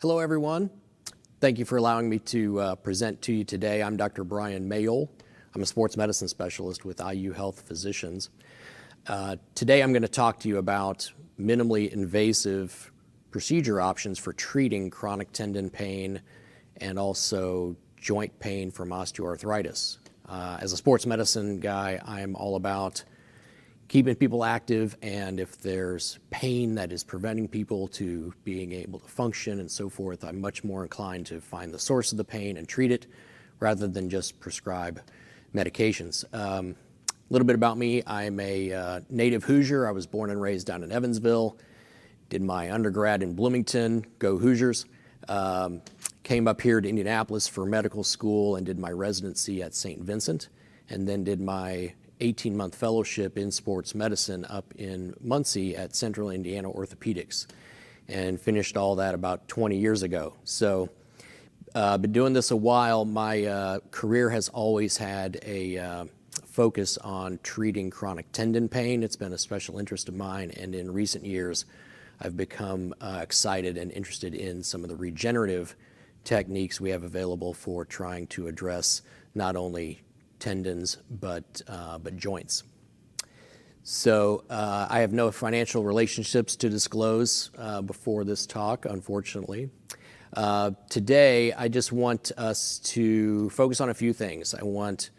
Hello, everyone. Thank you for allowing me to present to you today. I'm Dr. Bryan Mayol. I'm a sports medicine specialist with IU Health Physicians. Today I'm going to talk to you about minimally invasive procedure options for treating chronic tendon pain and also joint pain from osteoarthritis. As a sports medicine guy, I'm all about keeping people active, and if there's pain that is preventing people to being able to function and so forth, I'm much more inclined to find the source of the pain and treat it rather than just prescribe medications. A little bit about me. I'm a native Hoosier. I was born and raised down in Evansville, did my undergrad in Bloomington, go Hoosiers. Came up here to Indianapolis for medical school and did my residency at St. Vincent, and then did my 18-month fellowship in sports medicine up in Muncie at Central Indiana Orthopedics, and finished all that about 20 years ago. So been doing this a while. My career has always had a focus on treating chronic tendon pain. It's been a special interest of mine, and in recent years I've become excited and interested in some of the regenerative techniques we have available for trying to address not only tendons but joints. So I have no financial relationships to disclose before this talk, unfortunately. Today I just want us to focus on a few things. I want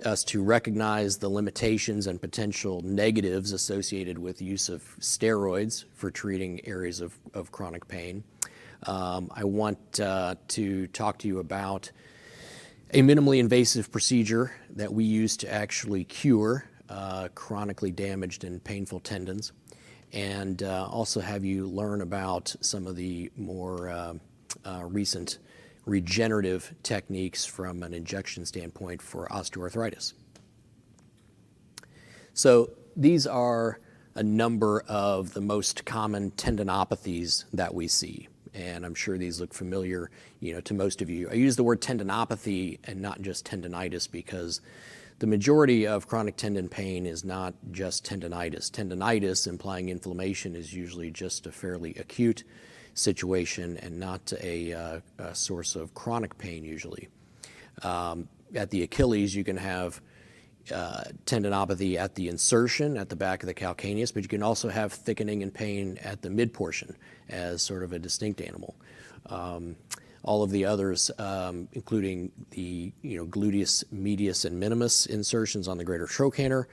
us to recognize the limitations and potential negatives associated with use of steroids for treating areas of chronic pain. I want to talk to you about a minimally invasive procedure that we use to actually cure chronically damaged and painful tendons, and also have you learn about some of the more recent regenerative techniques from an injection standpoint for osteoarthritis. So these are a number of the most common tendinopathies that we see, and I'm sure these look familiar, to most of you. I use the word tendinopathy and not just tendinitis because the majority of chronic tendon pain is not just tendinitis. Tendinitis, implying inflammation, is usually just a fairly acute situation and not a source of chronic pain usually. At the Achilles, you can have tendinopathy at the insertion at the back of the calcaneus, but you can also have thickening and pain at the mid portion as sort of a distinct animal. All of the others, including the gluteus medius and minimus insertions on the greater trochanter,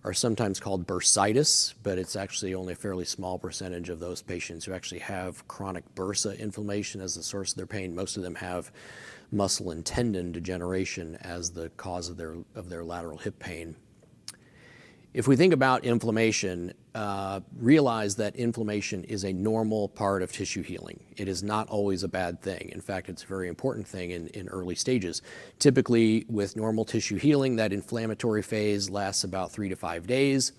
are sometimes called bursitis, but it's actually only a fairly small percentage of those patients who actually have chronic bursa inflammation as the source of their pain. Most of them have muscle and tendon degeneration as the cause of their lateral hip pain. If we think about inflammation, realize that inflammation is a normal part of tissue healing. It is not always a bad thing. In fact, it's a very important thing in early stages. Typically, with normal tissue healing, that inflammatory phase lasts about 3 to 5 days,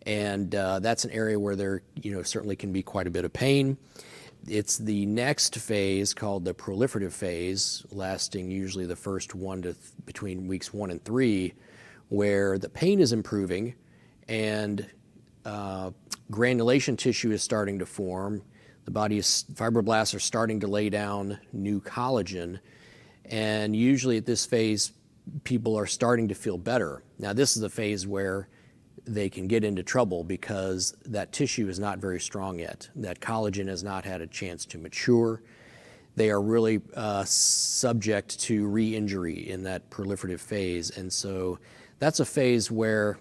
and that's an area where there certainly can be quite a bit of pain. It's the next phase called the proliferative phase, lasting usually the first between weeks 1 and 3, where the pain is improving and granulation tissue is starting to form. The body's fibroblasts are starting to lay down new collagen, and usually at this phase, people are starting to feel better. Now, this is the phase where they can get into trouble because that tissue is not very strong yet. That collagen has not had a chance to mature. They are really subject to re-injury in that proliferative phase, and so that's a phase where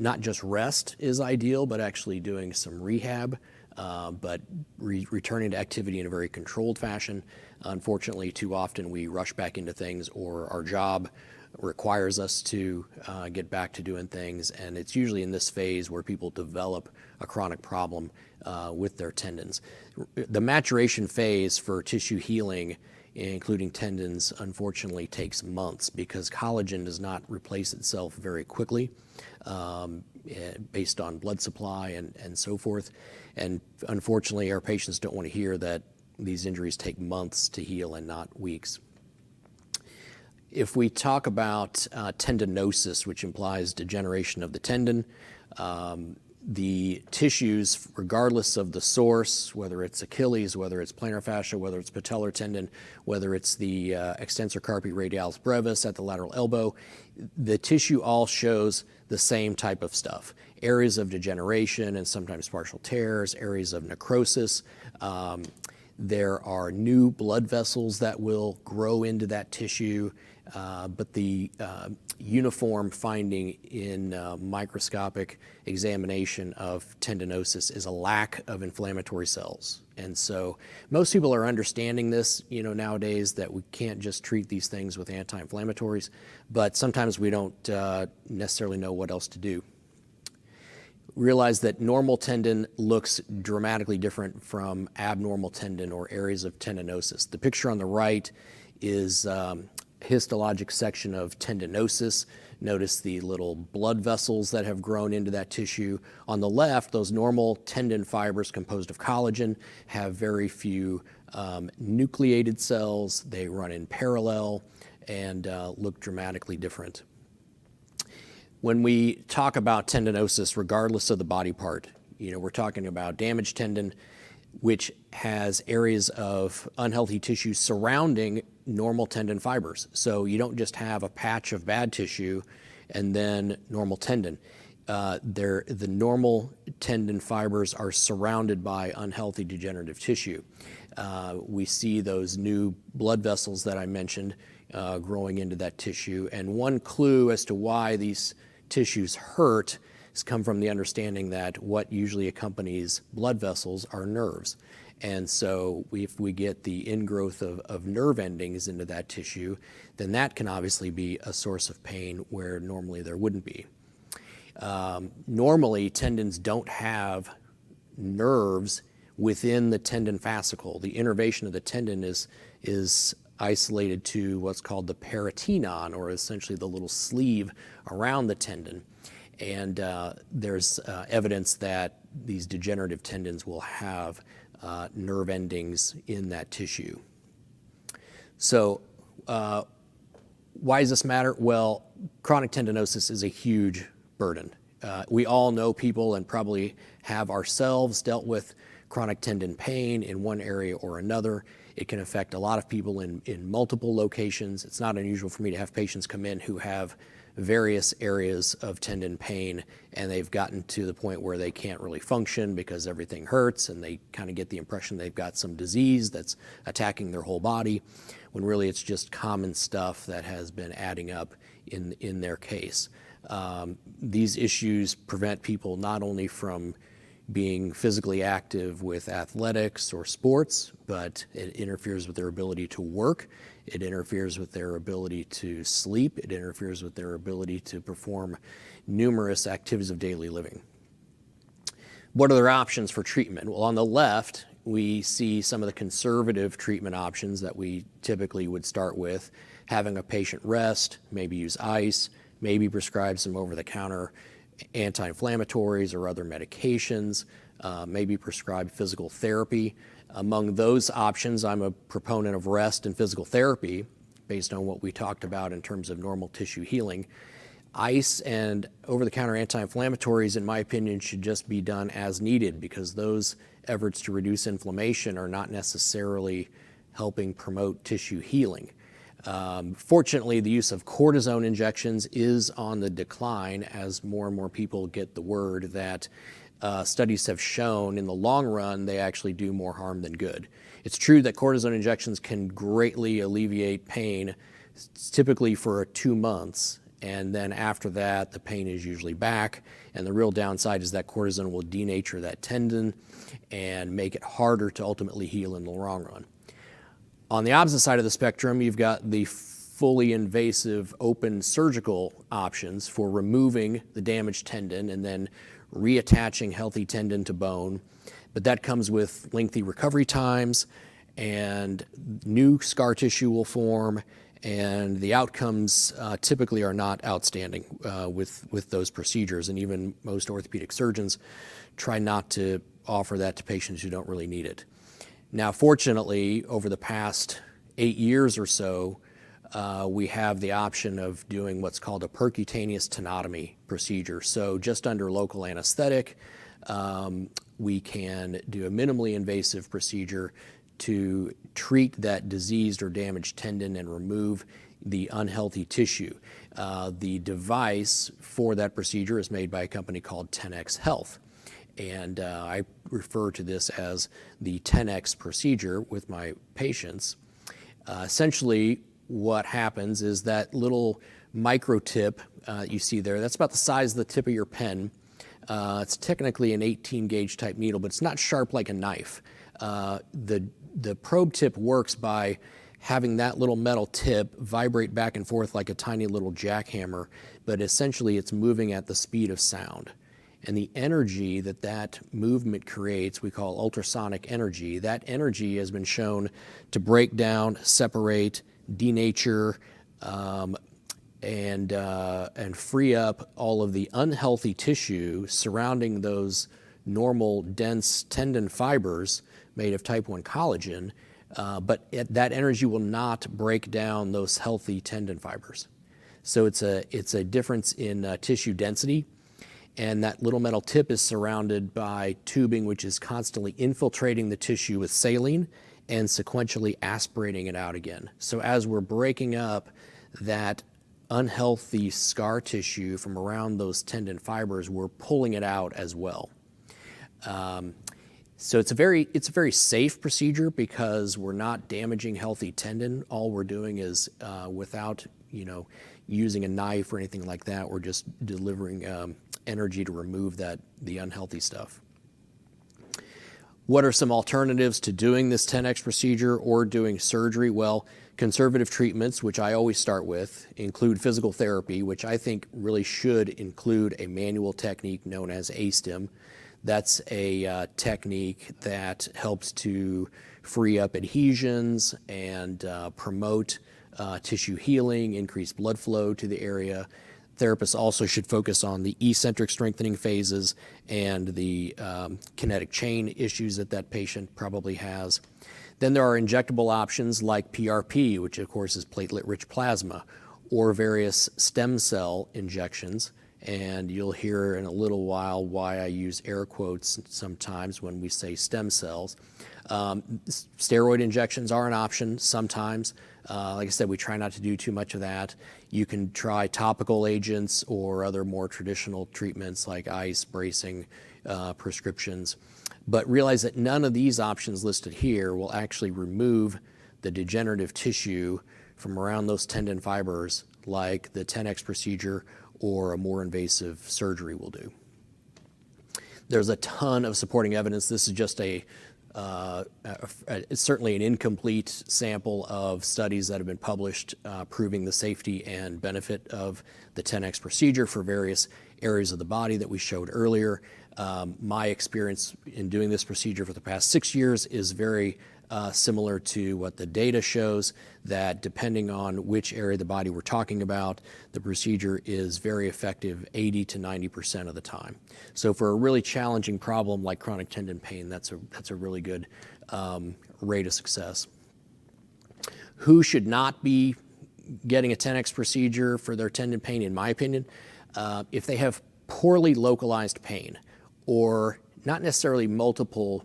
not just rest is ideal, but actually doing some rehab, but returning to activity in a very controlled fashion. Unfortunately, too often we rush back into things, or our job requires us to get back to doing things, and it's usually in this phase where people develop a chronic problem with their tendons. The maturation phase for tissue healing, including tendons, unfortunately takes months because collagen does not replace itself very quickly based on blood supply and so forth. And unfortunately, our patients don't want to hear that these injuries take months to heal and not weeks. If we talk about tendinosis, which implies degeneration of the tendon, The tissues, regardless of the source, whether it's Achilles, whether it's plantar fascia, whether it's patellar tendon, whether it's the extensor carpi radialis brevis at the lateral elbow, the tissue all shows the same type of stuff. Areas of degeneration and sometimes partial tears, areas of necrosis. There are new blood vessels that will grow into that tissue, but the uniform finding in microscopic examination of tendinosis is a lack of inflammatory cells. And so most people are understanding this, nowadays, that we can't just treat these things with anti-inflammatories, but sometimes we don't necessarily know what else to do. Realize that normal tendon looks dramatically different from abnormal tendon or areas of tendinosis. The picture on the right is histologic section of tendinosis. Notice the little blood vessels that have grown into that tissue. On the left, those normal tendon fibers composed of collagen have very few nucleated cells. They run in parallel and look dramatically different. When we talk about tendinosis, regardless of the body part, we're talking about damaged tendon, which has areas of unhealthy tissue surrounding normal tendon fibers. So you don't just have a patch of bad tissue and then normal tendon. The normal tendon fibers are surrounded by unhealthy degenerative tissue. We see those new blood vessels that I mentioned growing into that tissue. And one clue as to why these tissues hurt has come from the understanding that what usually accompanies blood vessels are nerves. And so if we get the ingrowth of nerve endings into that tissue, then that can obviously be a source of pain where normally there wouldn't be. Normally, tendons don't have nerves within the tendon fascicle. The innervation of the tendon is isolated to what's called the peritoneon, or essentially the little sleeve around the tendon. And there's evidence that these degenerative tendons will have nerve endings in that tissue. So why does this matter? Well, chronic tendinosis is a huge burden. We all know people and probably have ourselves dealt with chronic tendon pain in one area or another. It can affect a lot of people in multiple locations. It's not unusual for me to have patients come in who have various areas of tendon pain, and they've gotten to the point where they can't really function because everything hurts, and they kind of get the impression they've got some disease that's attacking their whole body, when really it's just common stuff that has been adding up in their case. These issues prevent people not only from being physically active with athletics or sports, but it interferes with their ability to work. It interferes with their ability to sleep. It interferes with their ability to perform numerous activities of daily living. What are their options for treatment? Well, on the left, we see some of the conservative treatment options that we typically would start with: having a patient rest, maybe use ice, maybe prescribe some over-the-counter anti-inflammatories or other medications, maybe prescribe physical therapy. Among those options, I'm a proponent of rest and physical therapy based on what we talked about in terms of normal tissue healing. Ice and over-the-counter anti-inflammatories, in my opinion, should just be done as needed, because those efforts to reduce inflammation are not necessarily helping promote tissue healing. Fortunately, the use of cortisone injections is on the decline as more and more people get the word that studies have shown in the long run they actually do more harm than good. It's true that cortisone injections can greatly alleviate pain, typically for 2 months, and then after that the pain is usually back, and the real downside is that cortisone will denature that tendon and make it harder to ultimately heal in the long run. On the opposite side of the spectrum, you've got the fully invasive open surgical options for removing the damaged tendon and then reattaching healthy tendon to bone. But that comes with lengthy recovery times, and new scar tissue will form, and the outcomes typically are not outstanding with those procedures. And even most orthopedic surgeons try not to offer that to patients who don't really need it. Now, fortunately, over the past 8 years or so, we have the option of doing what's called a percutaneous tenotomy procedure. So just under local anesthetic, we can do a minimally invasive procedure to treat that diseased or damaged tendon and remove the unhealthy tissue. The device for that procedure is made by a company called Tenex Health. And I refer to this as the Tenex procedure with my patients. Essentially, what happens is that little micro tip you see there, that's about the size of the tip of your pen. It's technically an 18 gauge type needle, but it's not sharp like a knife. The probe tip works by having that little metal tip vibrate back and forth like a tiny little jackhammer, but essentially it's moving at the speed of sound. And the energy that that movement creates, we call ultrasonic energy. That energy has been shown to break down, separate, denature, and free up all of the unhealthy tissue surrounding those normal dense tendon fibers made of type 1 collagen, but that energy will not break down those healthy tendon fibers. So it's a difference in tissue density, and that little metal tip is surrounded by tubing which is constantly infiltrating the tissue with saline and sequentially aspirating it out again. So as we're breaking up that unhealthy scar tissue from around those tendon fibers, we're pulling it out as well. So it's a very safe procedure because we're not damaging healthy tendon. All we're doing is without using a knife or anything like that, we're just delivering energy to remove the unhealthy stuff. What are some alternatives to doing this Tenex procedure or doing surgery? Well, conservative treatments, which I always start with, include physical therapy, which I think really should include a manual technique known as ASTIM. That's a technique that helps to free up adhesions and promote tissue healing, increase blood flow to the area. Therapists also should focus on the eccentric strengthening phases and the kinetic chain issues that patient probably has. Then there are injectable options like PRP, which of course is platelet-rich plasma, or various stem cell injections. And you'll hear in a little while why I use air quotes sometimes when we say stem cells. Steroid injections are an option sometimes. Like I said, we try not to do too much of that. You can try topical agents or other more traditional treatments like ice, bracing, prescriptions. But realize that none of these options listed here will actually remove the degenerative tissue from around those tendon fibers like the Tenex procedure or a more invasive surgery will do. There's a ton of supporting evidence. This is just certainly an incomplete sample of studies that have been published proving the safety and benefit of the Tenex procedure for various areas of the body that we showed earlier. My experience in doing this procedure for the past 6 years is very similar to what the data shows, that depending on which area of the body we're talking about, the procedure is very effective 80 to 90% of the time. So for a really challenging problem like chronic tendon pain, that's a really good rate of success. Who should not be getting a Tenex procedure for their tendon pain, in my opinion? If they have poorly localized pain, or not necessarily multiple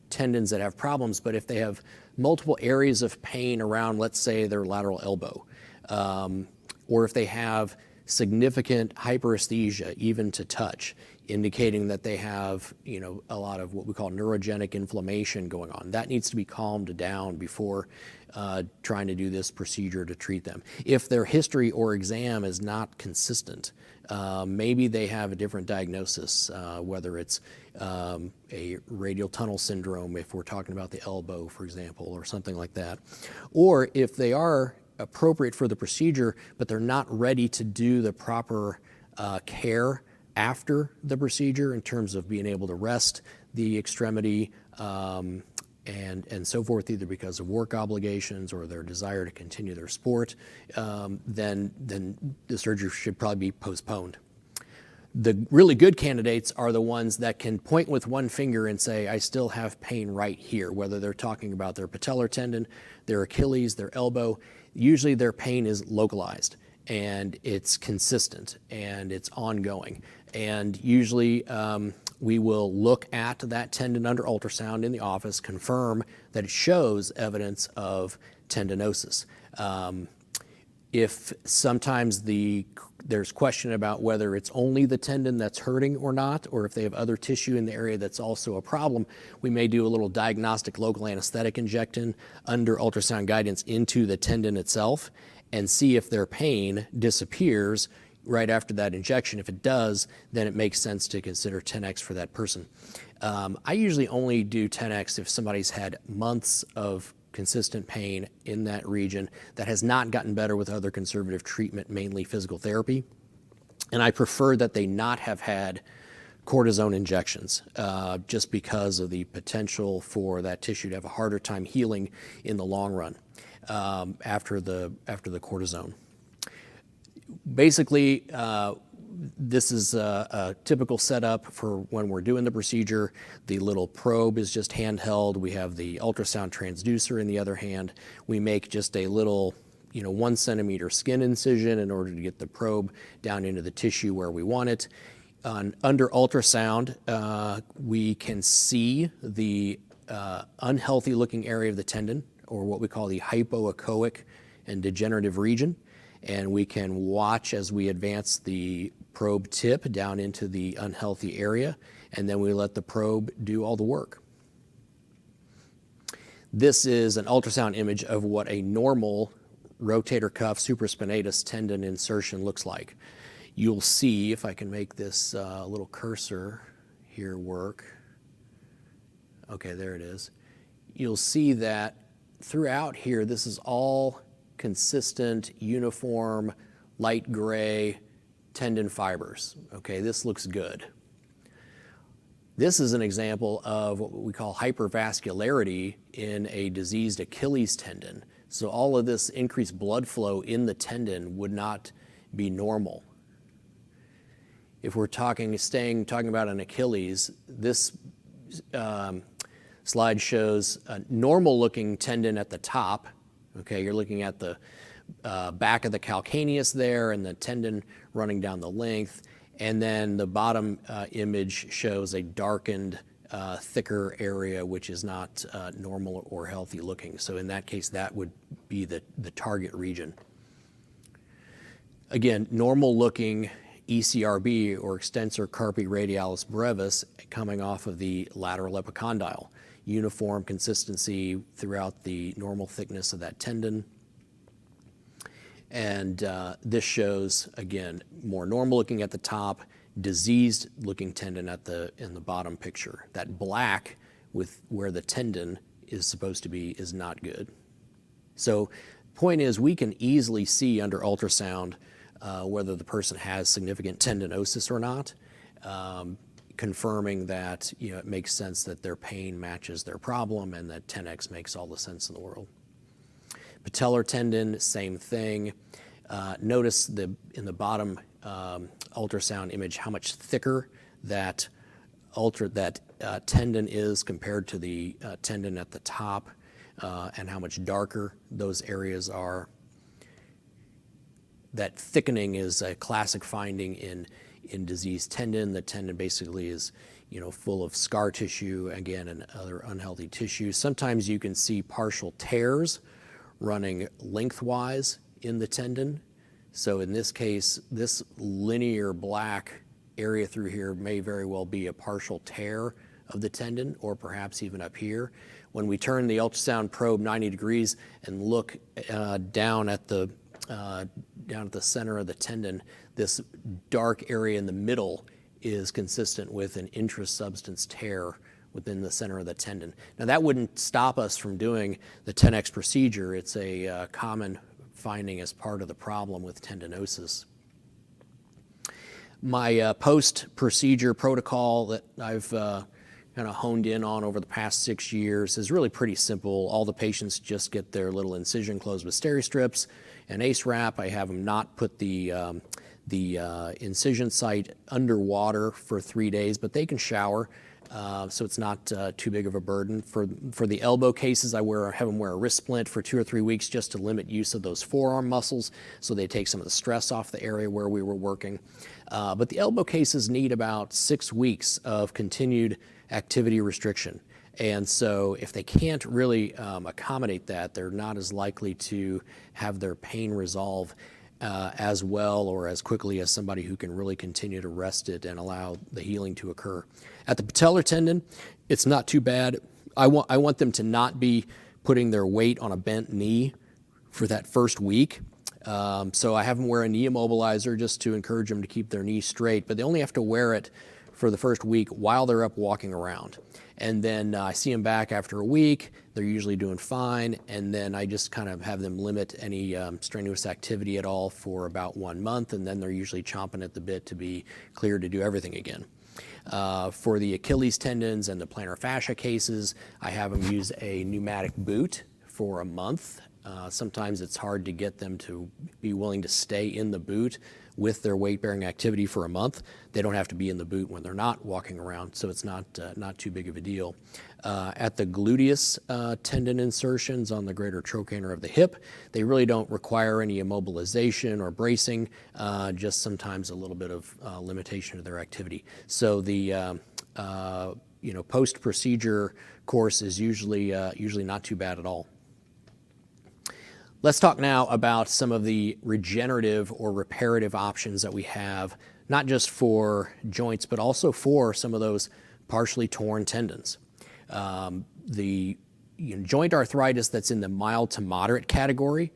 tendons that have problems, but if they have multiple areas of pain around, let's say, their lateral elbow, or if they have significant hyperesthesia, even to touch, indicating that they have a lot of what we call neurogenic inflammation going on. That needs to be calmed down before trying to do this procedure to treat them. If their history or exam is not consistent, maybe they have a different diagnosis, whether it's a radial tunnel syndrome, if we're talking about the elbow, for example, or something like that. Or if they are appropriate for the procedure, but they're not ready to do the proper care after the procedure in terms of being able to rest the extremity and so forth, either because of work obligations or their desire to continue their sport, then the surgery should probably be postponed. The really good candidates are the ones that can point with one finger and say, I still have pain right here, whether they're talking about their patellar tendon, their Achilles, their elbow. Usually their pain is localized. and it's consistent and it's ongoing. And usually we will look at that tendon under ultrasound in the office, confirm that it shows evidence of tendinosis. If sometimes there's question about whether it's only the tendon that's hurting or not, or if they have other tissue in the area that's also a problem, we may do a little diagnostic local anesthetic injection under ultrasound guidance into the tendon itself and see if their pain disappears right after that injection. If it does, then it makes sense to consider Tenex for that person. I usually only do Tenex if somebody's had months of consistent pain in that region that has not gotten better with other conservative treatment, mainly physical therapy. And I prefer that they not have had cortisone injections, just because of the potential for that tissue to have a harder time healing in the long run after the cortisone. Basically, this is a typical setup for when we're doing the procedure. The little probe is just handheld. We have the ultrasound transducer in the other hand. We make just a little 1 centimeter skin incision in order to get the probe down into the tissue where we want it. Under ultrasound, we can see the unhealthy looking area of the tendon, or what we call the hypoechoic and degenerative region. And we can watch as we advance the probe tip down into the unhealthy area, and then we let the probe do all the work. This is an ultrasound image of what a normal rotator cuff supraspinatus tendon insertion looks like. You'll see, if I can make this little cursor here work. Okay, there it is. You'll see that throughout here, this is all consistent, uniform, light gray tendon fibers. Okay, this looks good. This is an example of what we call hypervascularity in a diseased Achilles tendon. So all of this increased blood flow in the tendon would not be normal. If we're talking about an Achilles, this slide shows a normal looking tendon at the top. Okay, you're looking at the back of the calcaneus there and the tendon running down the length. And then the bottom image shows a darkened, thicker area, which is not normal or healthy looking. So in that case, that would be the target region. Again, normal looking ECRB, or extensor carpi radialis brevis, coming off of the lateral epicondyle. Uniform consistency throughout the normal thickness of that tendon. And this shows, again, more normal looking at the top, diseased looking tendon in the bottom picture. That black with where the tendon is supposed to be is not good. So point is, we can easily see under ultrasound whether the person has significant tendinosis or not, confirming that it makes sense that their pain matches their problem and that Tenex makes all the sense in the world. Patellar tendon, same thing. Notice in the bottom ultrasound image how much thicker that tendon is compared to the tendon at the top, and how much darker those areas are. That thickening is a classic finding in diseased tendon. The tendon basically is full of scar tissue, again, and other unhealthy tissue. Sometimes you can see partial tears running lengthwise in the tendon. So in this case, this linear black area through here may very well be a partial tear of the tendon, or perhaps even up here. When we turn the ultrasound probe 90 degrees and look down at the center of the tendon, this dark area in the middle is consistent with an intrasubstance tear within the center of the tendon. Now that wouldn't stop us from doing the Tenex procedure. It's a common finding as part of the problem with tendinosis. My post-procedure protocol that I've kind of honed in on over the past 6 years is really pretty simple. All the patients just get their little incision closed with steri strips and ACE wrap. I have them not put the the incision site underwater for 3 days, but they can shower, so it's not too big of a burden. For the elbow cases, I have them wear a wrist splint for 2 or 3 weeks just to limit use of those forearm muscles, so they take some of the stress off the area where we were working. But the elbow cases need about 6 weeks of continued activity restriction. And so if they can't really accommodate that, they're not as likely to have their pain resolve as well or as quickly as somebody who can really continue to rest it and allow the healing to occur. At the patellar tendon, it's not too bad. I want them to not be putting their weight on a bent knee for that first week. So I have them wear a knee immobilizer just to encourage them to keep their knee straight, but they only have to wear it for the first week while they're up walking around. And then I see them back after a week. They're usually doing fine. And then I just kind of have them limit any strenuous activity at all for about 1 month. And then they're usually chomping at the bit to be cleared to do everything again. For the Achilles tendons and the plantar fascia cases, I have them use a pneumatic boot for a month. Sometimes it's hard to get them to be willing to stay in the boot with their weight-bearing activity for a month. They don't have to be in the boot when they're not walking around, so it's not too big of a deal. At the gluteus tendon insertions on the greater trochanter of the hip, they really don't require any immobilization or bracing, just sometimes a little bit of limitation of their activity. So the post-procedure course is usually not too bad at all. Let's talk now about some of the regenerative or reparative options that we have, not just for joints, but also for some of those partially torn tendons. The joint arthritis that's in the mild to moderate category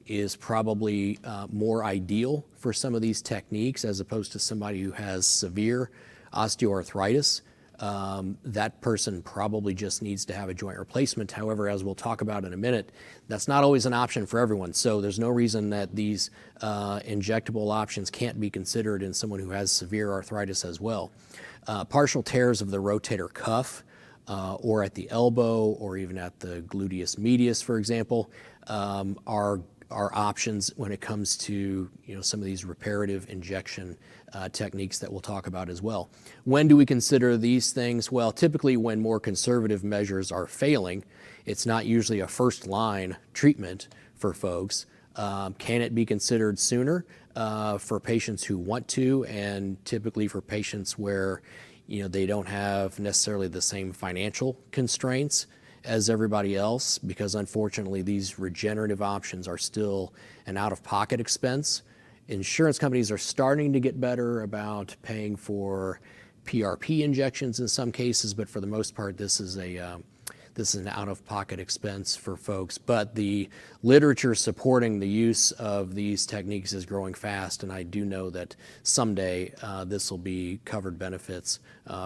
is probably more ideal for some of these techniques as opposed to somebody who has severe osteoarthritis. That person probably just needs to have a joint replacement. However, as we'll talk about in a minute, that's not always an option for everyone. So there's no reason that these injectable options can't be considered in someone who has severe arthritis as well. Partial tears of the rotator cuff or at the elbow or even at the gluteus medius, for example, are options when it comes to some of these reparative injection techniques that we'll talk about as well. When do we consider these things? Well, typically when more conservative measures are failing, it's not usually a first line treatment for folks. Can it be considered sooner for patients who want to, and typically for patients where they don't have necessarily the same financial constraints as everybody else, because unfortunately these regenerative options are still an out-of-pocket expense. Insurance companies are starting to get better about paying for PRP injections in some cases, but for the most part this is an out-of-pocket expense for folks. But the literature supporting the use of these techniques is growing fast, and I do know that someday this will be covered benefits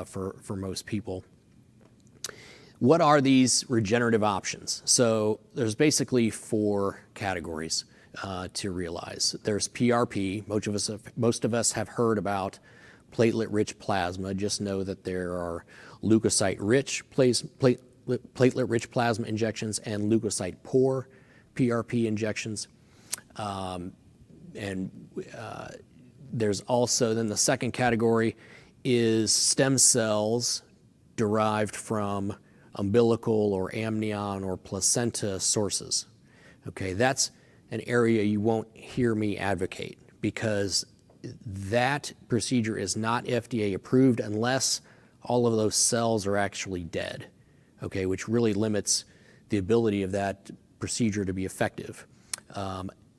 for most people. What are these regenerative options? So there's basically 4 categories to realize. There's PRP. Most of us have heard about platelet-rich plasma. Just know that there are leukocyte-rich platelet-rich plasma injections and leukocyte-poor PRP injections. There's also, then the second category is stem cells derived from umbilical or amnion or placenta sources. Okay, that's an area you won't hear me advocate, because that procedure is not FDA approved unless all of those cells are actually dead, okay, which really limits the ability of that procedure to be effective.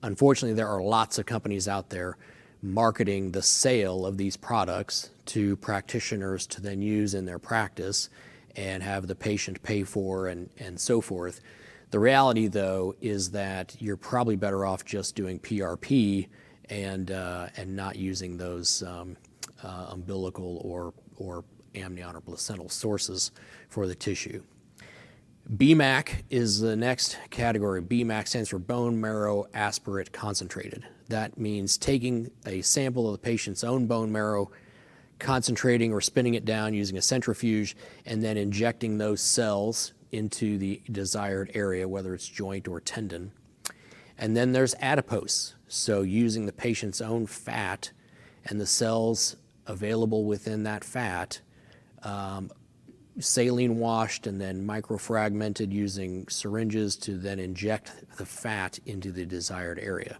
Unfortunately, there are lots of companies out there marketing the sale of these products to practitioners to then use in their practice and have the patient pay for and so forth. The reality, though, is that you're probably better off just doing PRP and not using those umbilical or amnion or placental sources for the tissue. BMAC is the next category. BMAC stands for bone marrow aspirate concentrated. That means taking a sample of the patient's own bone marrow, concentrating or spinning it down using a centrifuge, and then injecting those cells into the desired area, whether it's joint or tendon. And then there's adipose, so using the patient's own fat and the cells available within that fat, saline washed and then microfragmented using syringes to then inject the fat into the desired area.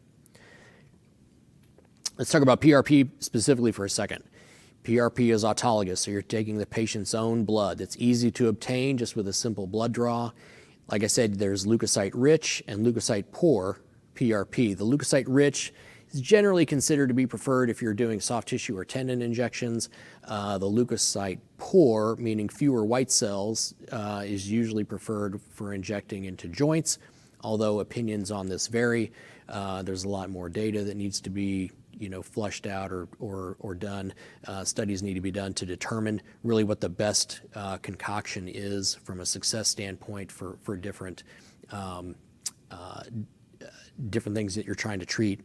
Let's talk about PRP specifically for a second. PRP is autologous, so you're taking the patient's own blood. It's easy to obtain just with a simple blood draw. Like I said, there's leukocyte-rich and leukocyte-poor PRP. The leukocyte-rich is generally considered to be preferred if you're doing soft tissue or tendon injections. The leukocyte-poor, meaning fewer white cells, is usually preferred for injecting into joints, although opinions on this vary. There's a lot more data that needs to be flushed out or done. Studies need to be done to determine really what the best concoction is from a success standpoint for different things that you're trying to treat.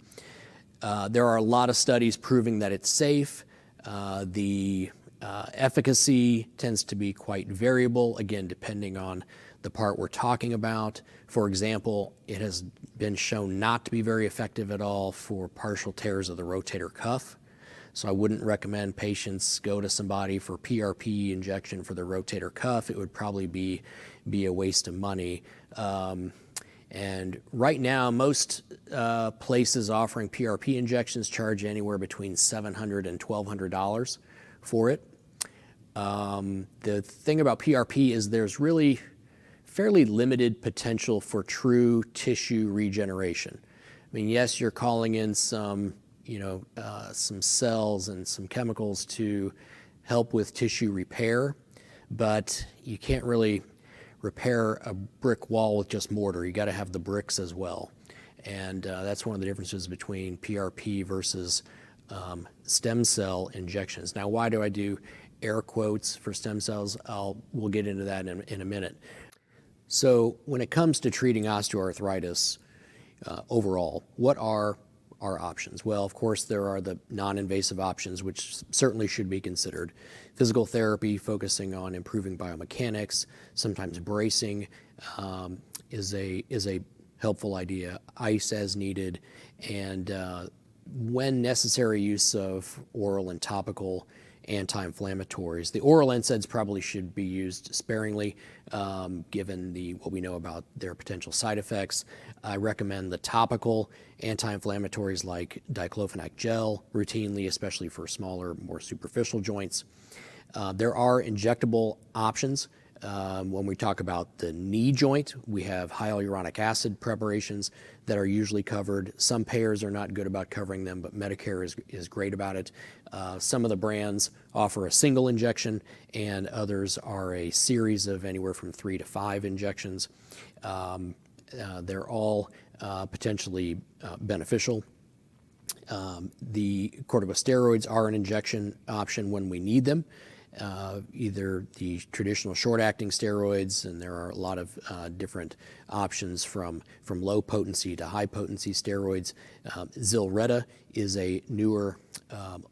There are a lot of studies proving that it's safe. The efficacy tends to be quite variable, again, depending on the part we're talking about. For example, it has been shown not to be very effective at all for partial tears of the rotator cuff. So I wouldn't recommend patients go to somebody for PRP injection for the rotator cuff. It would probably be a waste of money. And right now, most places offering PRP injections charge anywhere between $700 and $1,200 for it. The thing about PRP is there's really fairly limited potential for true tissue regeneration. I mean, yes, you're calling in some cells and some chemicals to help with tissue repair, but you can't really repair a brick wall with just mortar. You got to have the bricks as well. And that's one of the differences between PRP versus stem cell injections. Now, why do I do air quotes for stem cells? We'll get into that in a minute. So when it comes to treating osteoarthritis overall, what are our options? Well, of course, there are the non-invasive options, which certainly should be considered. Physical therapy, focusing on improving biomechanics, sometimes bracing is a helpful idea. Ice as needed, and when necessary, use of oral and topical anti-inflammatories. The oral NSAIDs probably should be used sparingly, given what we know about their potential side effects. I recommend the topical anti-inflammatories like diclofenac gel routinely, especially for smaller, more superficial joints. There are injectable options. When we talk about the knee joint, we have hyaluronic acid preparations that are usually covered. Some payers are not good about covering them, but Medicare is great about it. Some of the brands offer a single injection, and others are a series of anywhere from 3 to 5 injections. They're all potentially beneficial. The corticosteroids are an injection option when we need them. Either the traditional short-acting steroids, and there are a lot of different options from low potency to high potency steroids. Zilretta is a newer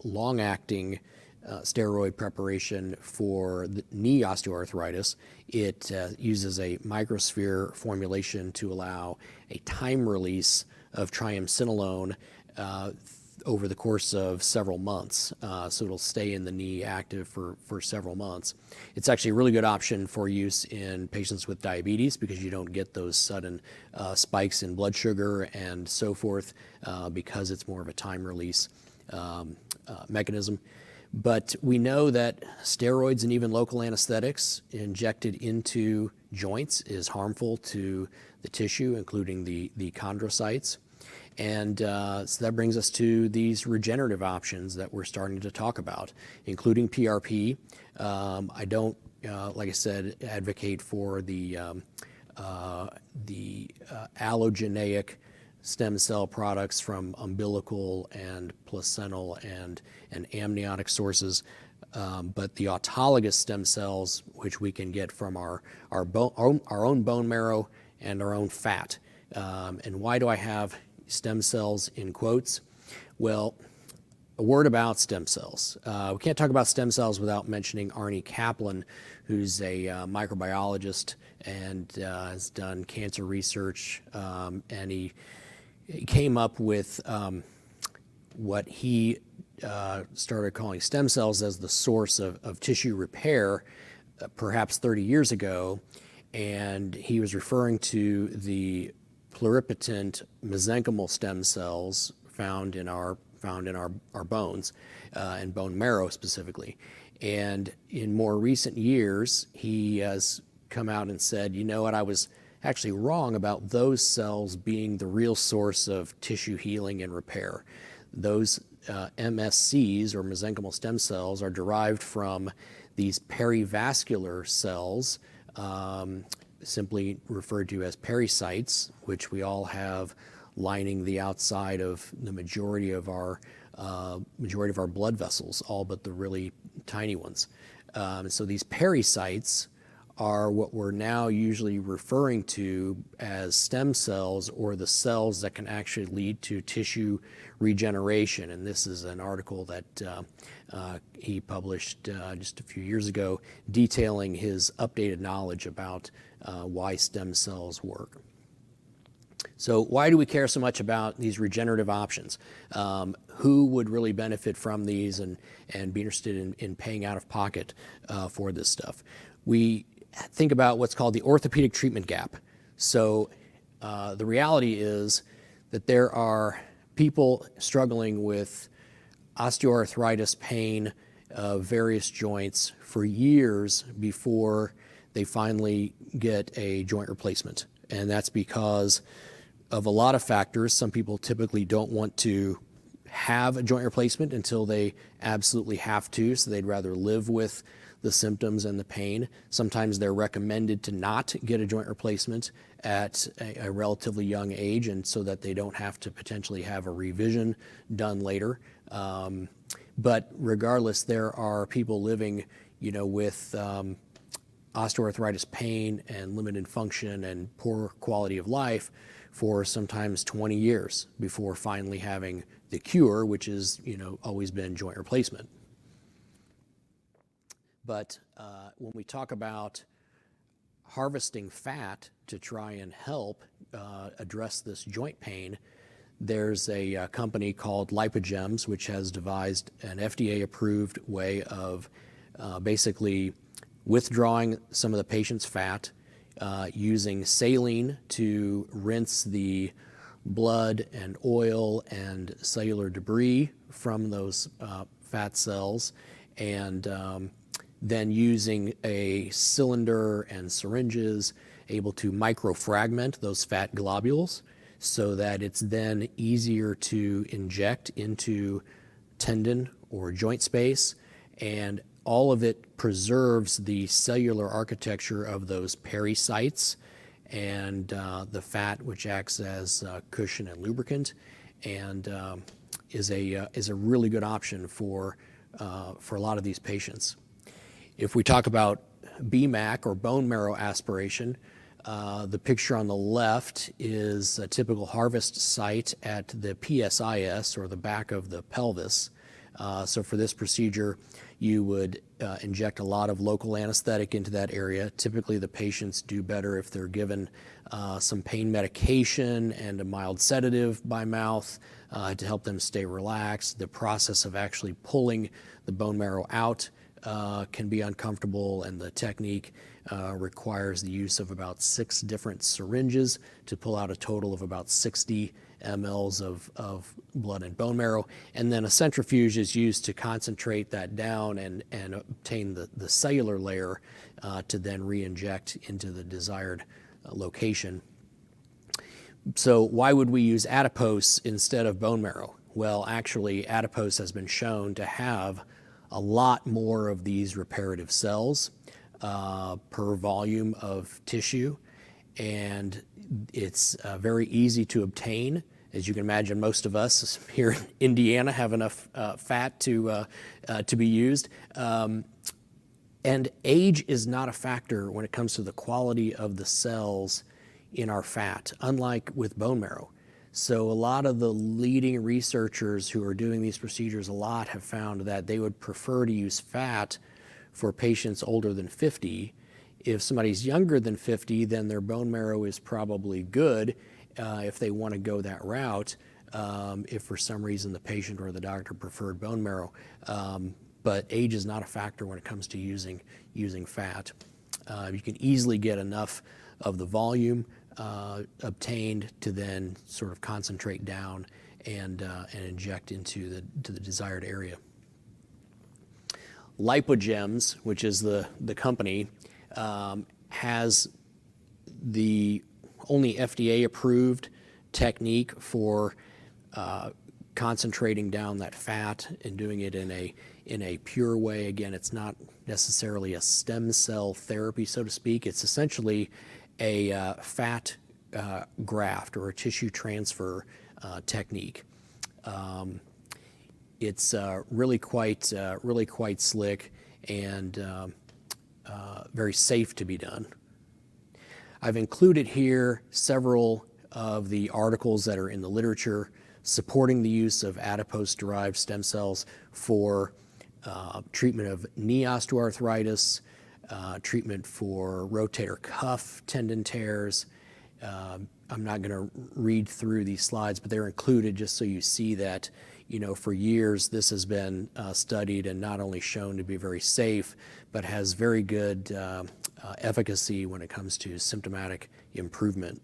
long-acting steroid preparation for the knee osteoarthritis. It uses a microsphere formulation to allow a time release of triamcinolone over the course of several months. So it'll stay in the knee active for several months. It's actually a really good option for use in patients with diabetes because you don't get those sudden spikes in blood sugar and so forth because it's more of a time release mechanism. But we know that steroids and even local anesthetics injected into joints is harmful to the tissue, including the chondrocytes. And so that brings us to these regenerative options that we're starting to talk about, including PRP. I don't, like I said, advocate for the allogeneic stem cell products from umbilical and placental and amniotic sources, but the autologous stem cells, which we can get from our own bone marrow and our own fat. And why do I have stem cells in quotes? Well, a word about stem cells. We can't talk about stem cells without mentioning Arnie Kaplan, who's a microbiologist and has done cancer research, and he came up with what he started calling stem cells as the source of tissue repair perhaps 30 years ago, and he was referring to the pluripotent mesenchymal stem cells found in our bones and bone marrow specifically. And in more recent years, he has come out and said, you know what, I was actually wrong about those cells being the real source of tissue healing and repair. Those MSCs, or mesenchymal stem cells, are derived from these perivascular cells, simply referred to as pericytes, which we all have lining the outside of the majority of our blood vessels, all but the really tiny ones. So these pericytes are what we're now usually referring to as stem cells, or the cells that can actually lead to tissue regeneration. And this is an article that he published just a few years ago, detailing his updated knowledge about why stem cells work. So why do we care so much about these regenerative options? Who would really benefit from these and be interested in paying out of pocket for this stuff? We think about what's called the orthopedic treatment gap. So the reality is that there are people struggling with osteoarthritis pain of various joints for years before they finally get a joint replacement. And that's because of a lot of factors. Some people typically don't want to have a joint replacement until they absolutely have to, so they'd rather live with the symptoms and the pain. Sometimes they're recommended to not get a joint replacement at a relatively young age, and so that they don't have to potentially have a revision done later. But regardless, there are people living, with osteoarthritis pain and limited function and poor quality of life for sometimes 20 years before finally having the cure, which is, always been joint replacement. But when we talk about harvesting fat to try and help address this joint pain, there's a company called Lipogems, which has devised an FDA-approved way of basically withdrawing some of the patient's fat, using saline to rinse the blood and oil and cellular debris from those fat cells, and then using a cylinder and syringes able to microfragment those fat globules so that it's then easier to inject into tendon or joint space, and all of it preserves the cellular architecture of those pericytes and the fat, which acts as cushion and lubricant, and is a really good option for a lot of these patients. If we talk about BMAC, or bone marrow aspiration, the picture on the left is a typical harvest site at the PSIS, or the back of the pelvis. So for this procedure, you would inject a lot of local anesthetic into that area. Typically, the patients do better if they're given some pain medication and a mild sedative by mouth to help them stay relaxed. The process of actually pulling the bone marrow out can be uncomfortable, and the technique requires the use of about 6 different syringes to pull out a total of about 60 mLs of blood and bone marrow. And then a centrifuge is used to concentrate that down and obtain the cellular layer to then re-inject into the desired location. So why would we use adipose instead of bone marrow? Well, actually, adipose has been shown to have a lot more of these reparative cells per volume of tissue, and it's very easy to obtain. As you can imagine, most of us here in Indiana have enough fat to be used. And age is not a factor when it comes to the quality of the cells in our fat, unlike with bone marrow. So a lot of the leading researchers who are doing these procedures a lot have found that they would prefer to use fat for patients older than 50. If somebody's younger than 50, then their bone marrow is probably good if they want to go that route. if for some reason the patient or the doctor preferred bone marrow. But age is not a factor when it comes to using fat. You can easily get enough of the volume obtained to then sort of concentrate down and inject into the desired area. Lipogems, which is the company, has the only FDA-approved technique for concentrating down that fat and doing it in a pure way. Again, it's not necessarily a stem cell therapy, so to speak. It's essentially a fat graft or a tissue transfer technique. It's really quite slick and very safe to be done. I've included here several of the articles that are in the literature supporting the use of adipose-derived stem cells for treatment of knee osteoarthritis, treatment for rotator cuff tendon tears. I'm not going to read through these slides, but they're included just so you see that, for years this has been studied and not only shown to be very safe, but has very good efficacy when it comes to symptomatic improvement.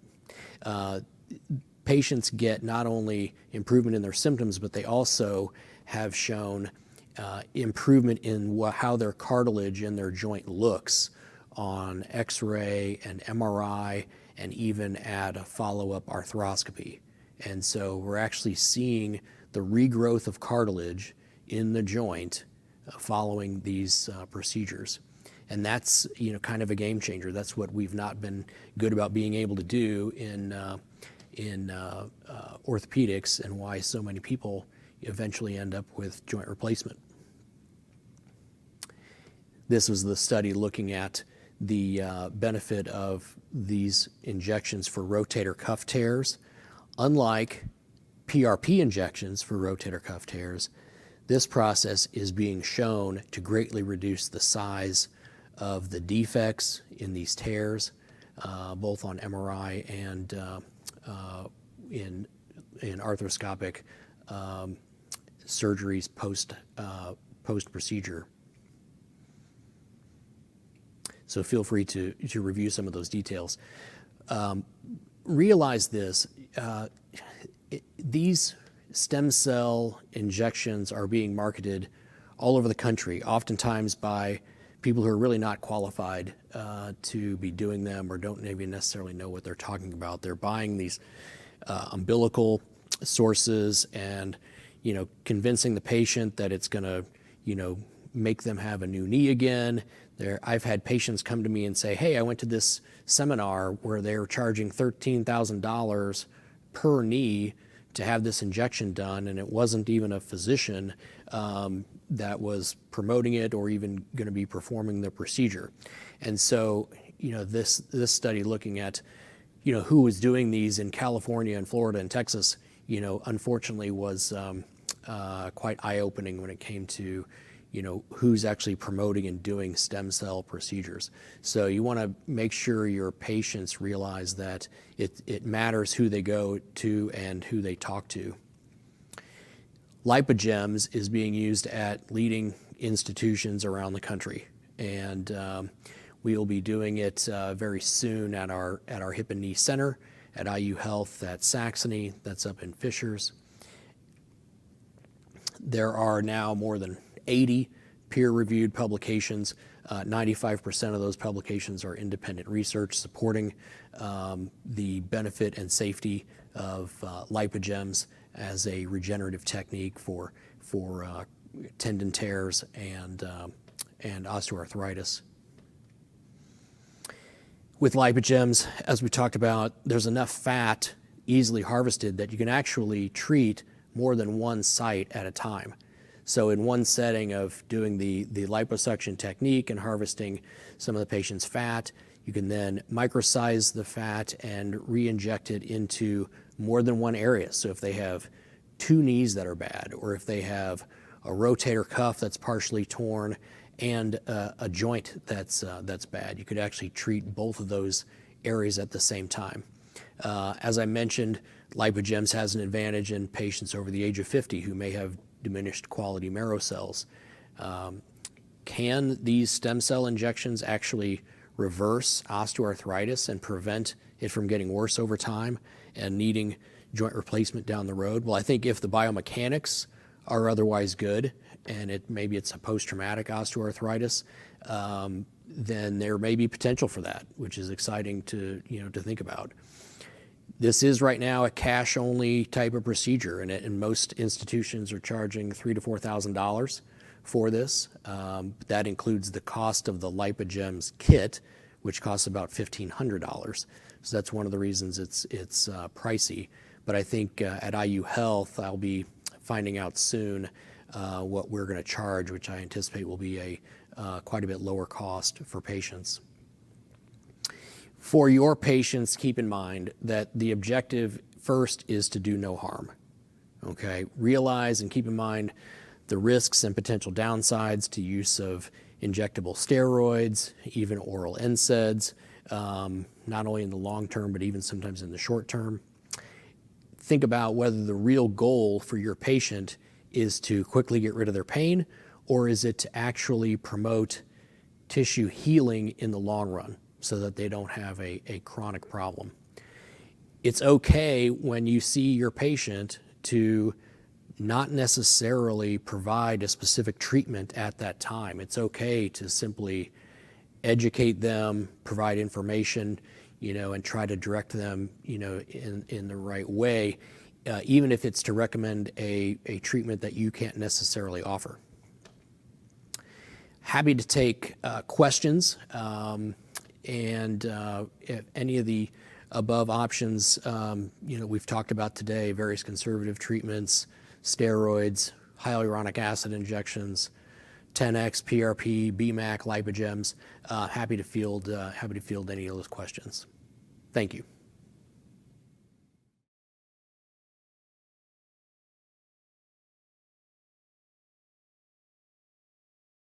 Patients get not only improvement in their symptoms, but they also have shown improvement in how their cartilage in their joint looks on X-ray and MRI and even at a follow-up arthroscopy. And so we're actually seeing the regrowth of cartilage in the joint following these procedures. And that's kind of a game changer. That's what we've not been good about being able to do in orthopedics, and why so many people eventually end up with joint replacement. This was the study looking at the benefit of these injections for rotator cuff tears. Unlike PRP injections for rotator cuff tears, this process is being shown to greatly reduce the size of the defects in these tears, both on MRI and in arthroscopic surgeries post-procedure. So feel free to review some of those details. Realize this, these stem cell injections are being marketed all over the country, oftentimes by people who are really not qualified to be doing them or don't maybe necessarily know what they're talking about. They're buying these umbilical sources and convincing the patient that it's going to make them have a new knee again. I've had patients come to me and say, hey, I went to this seminar where they were charging $13,000 per knee to have this injection done, and it wasn't even a physician that was promoting it or even going to be performing the procedure. And so, this study looking at, who was doing these in California and Florida and Texas, unfortunately was quite eye-opening when it came to, who's actually promoting and doing stem cell procedures. So you want to make sure your patients realize that it matters who they go to and who they talk to. Lipogems is being used at leading institutions around the country, and we will be doing it very soon at our Hip and Knee Center, at IU Health at Saxony, that's up in Fishers. There are now more than 80 peer-reviewed publications. 95% of those publications are independent research supporting the benefit and safety of lipogems as a regenerative technique for tendon tears and osteoarthritis. With lipogems, as we talked about, there's enough fat easily harvested that you can actually treat more than one site at a time. So in one setting of doing the liposuction technique and harvesting some of the patient's fat, you can then microsize the fat and re-inject it into more than one area. So if they have two knees that are bad, or if they have a rotator cuff that's partially torn and a joint that's bad, you could actually treat both of those areas at the same time. As I mentioned, Lipogems has an advantage in patients over the age of 50 who may have diminished quality marrow cells. Can these stem cell injections actually reverse osteoarthritis and prevent it from getting worse over time and needing joint replacement down the road? Well, I think if the biomechanics are otherwise good and maybe it's a post-traumatic osteoarthritis, then there may be potential for that, which is exciting to think about. This is right now a cash-only type of procedure, and most institutions are charging $3,000 to $4,000 for this. That includes the cost of the Lipogems kit, which costs about $1,500. So that's one of the reasons it's pricey. But I think at IU Health, I'll be finding out soon what we're going to charge, which I anticipate will be quite a bit lower cost for patients. For your patients, keep in mind that the objective first is to do no harm. Okay? Realize and keep in mind the risks and potential downsides to use of injectable steroids, even oral NSAIDs, not only in the long term, but even sometimes in the short term. Think about whether the real goal for your patient is to quickly get rid of their pain, or is it to actually promote tissue healing in the long run so that they don't have a chronic problem. It's okay when you see your patient to not necessarily provide a specific treatment at that time. It's okay to simply educate them, provide information, and try to direct them, in the right way, even if it's to recommend a treatment that you can't necessarily offer. Happy to take questions, and if any of the above options, we've talked about today, various conservative treatments, steroids, hyaluronic acid injections, Tenex, PRP, BMAC, Lipogems. Happy to field any of those questions. Thank you.